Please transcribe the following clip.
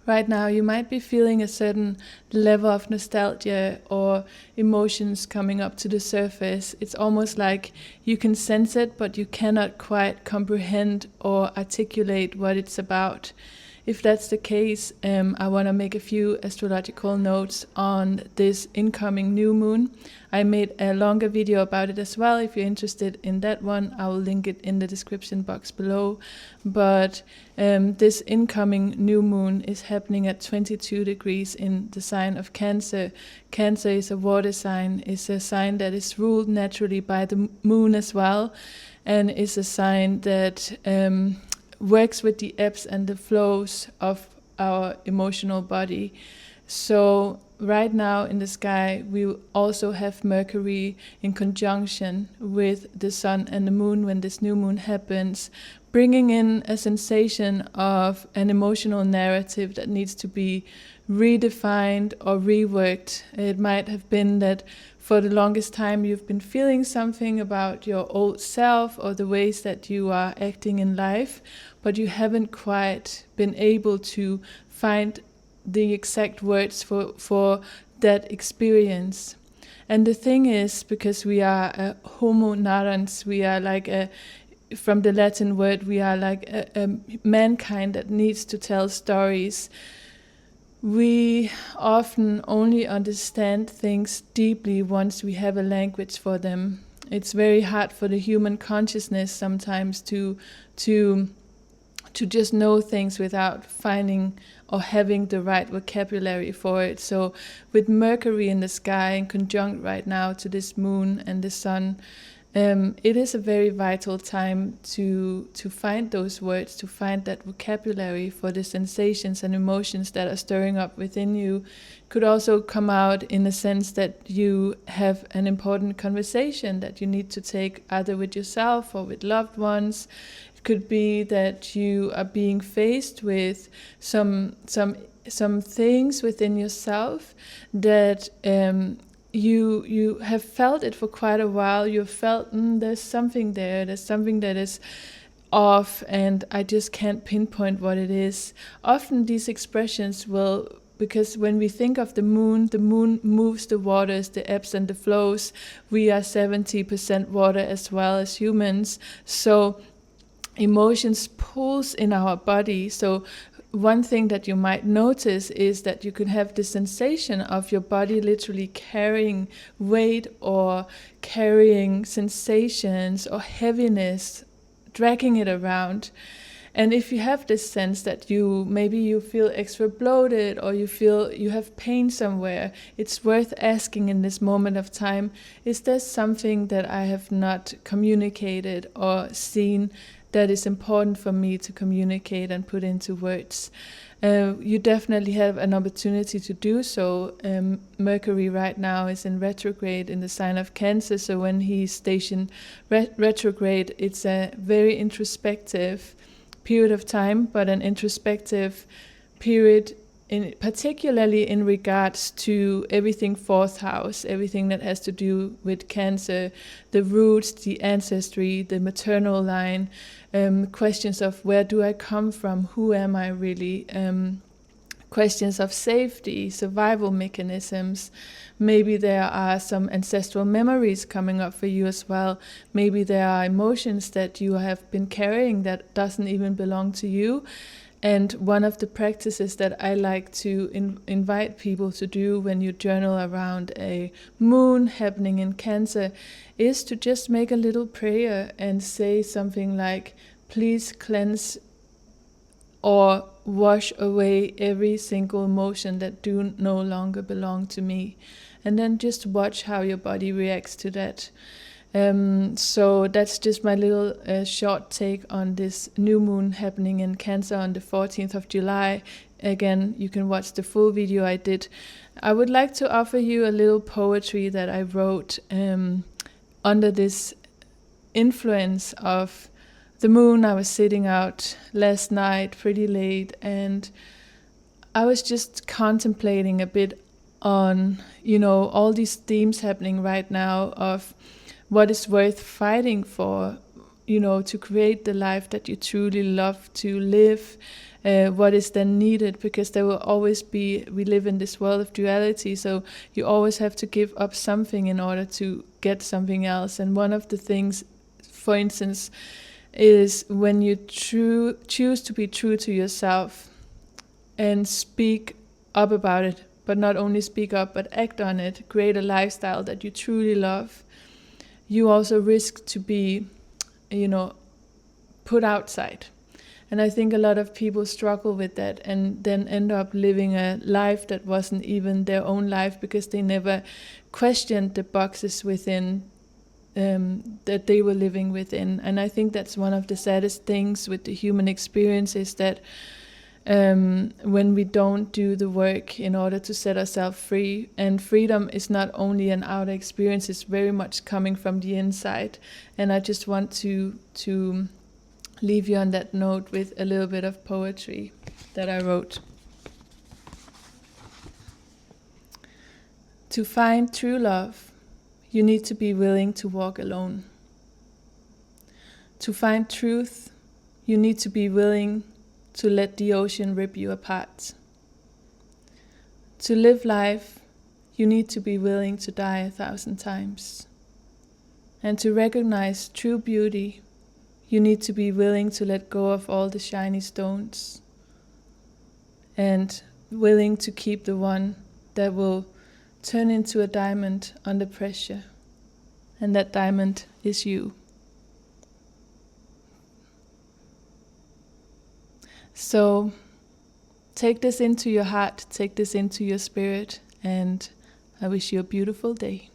Right now, you might be feeling a certain level of nostalgia or emotions coming up to the surface. It's almost like you can sense it, but you cannot quite comprehend or articulate what it's about. If that's the case, I want to make a few astrological notes on this incoming new moon. I made a longer video about it as well. If you're interested in that one, I will link it in the description box below. But this incoming new moon is happening at 22 degrees in the sign of Cancer. Cancer is a water sign. It's a sign that is ruled naturally by the moon as well, and is a sign that works with the ebbs and the flows of our emotional body. So right now in the sky, we also have Mercury in conjunction with the sun and the moon when this new moon happens, bringing in a sensation of an emotional narrative that needs to be redefined or reworked. It might have been that for the longest time you've been feeling something about your old self or the ways that you are acting in life, but you haven't quite been able to find the exact words for that experience. And the thing is, because we are a homo narrans, we are like from the Latin word, we are like a mankind that needs to tell stories. We often only understand things deeply once we have a language for them. It's very hard for the human consciousness sometimes to just know things without finding or having the right vocabulary for it. So with Mercury in the sky in conjunct right now to this moon and the sun, it is a very vital time to find those words, to find that vocabulary for the sensations and emotions that are stirring up within you. Could also come out in the sense that you have an important conversation that you need to take either with yourself or with loved ones. It could be that you are being faced with some things within yourself that you have felt it for quite a while. You've felt there's something there, there's something that is off, and I just can't pinpoint what it is. Often these expressions will, because when we think of the moon moves the waters, the ebbs and the flows. We are 70% water as well as humans, so emotions pulls in our body. So one thing that you might notice is that you can have the sensation of your body literally carrying weight or carrying sensations or heaviness, dragging it around. And if you have this sense that maybe you feel extra bloated or you feel you have pain somewhere, it's worth asking in this moment of time, is there something that I have not communicated or seen that is important for me to communicate and put into words? You definitely have an opportunity to do so. Mercury right now is in retrograde in the sign of Cancer, so when he's stationed retrograde, it's a very introspective period of time, but an introspective period particularly in regards to everything fourth house, everything that has to do with Cancer, the roots, the ancestry, the maternal line, questions of where do I come from, who am I really, questions of safety, survival mechanisms. Maybe there are some ancestral memories coming up for you as well. Maybe there are emotions that you have been carrying that doesn't even belong to you. And one of the practices that I like to invite people to do when you journal around a moon happening in Cancer is to just make a little prayer and say something like, please cleanse or wash away every single emotion that do no longer belong to me. And then just watch how your body reacts to that. So that's just my little short take on this new moon happening in Cancer on the 14th of July. Again, you can watch the full video I did. I would like to offer you a little poetry that I wrote under this influence of the moon. I was sitting out last night pretty late and I was just contemplating a bit on, all these themes happening right now of what is worth fighting for, to create the life that you truly love to live. what is then needed, because there will always be, we live in this world of duality, so you always have to give up something in order to get something else. And one of the things, for instance, is when you choose to be true to yourself and speak up about it, but not only speak up, but act on it, create a lifestyle that you truly love, you also risk to be, put outside. And I think a lot of people struggle with that and then end up living a life that wasn't even their own life, because they never questioned the boxes within that they were living within. And I think that's one of the saddest things with the human experience, is that when we don't do the work in order to set ourselves free. And freedom is not only an outer experience, it's very much coming from the inside. And I just want to leave you on that note with a little bit of poetry that I wrote. To find true love, you need to be willing to walk alone. To find truth, you need to be willing to let the ocean rip you apart. To live life, you need to be willing to die 1,000 times. And to recognize true beauty, you need to be willing to let go of all the shiny stones, and willing to keep the one that will turn into a diamond under pressure. And that diamond is you. So take this into your heart, take this into your spirit, and I wish you a beautiful day.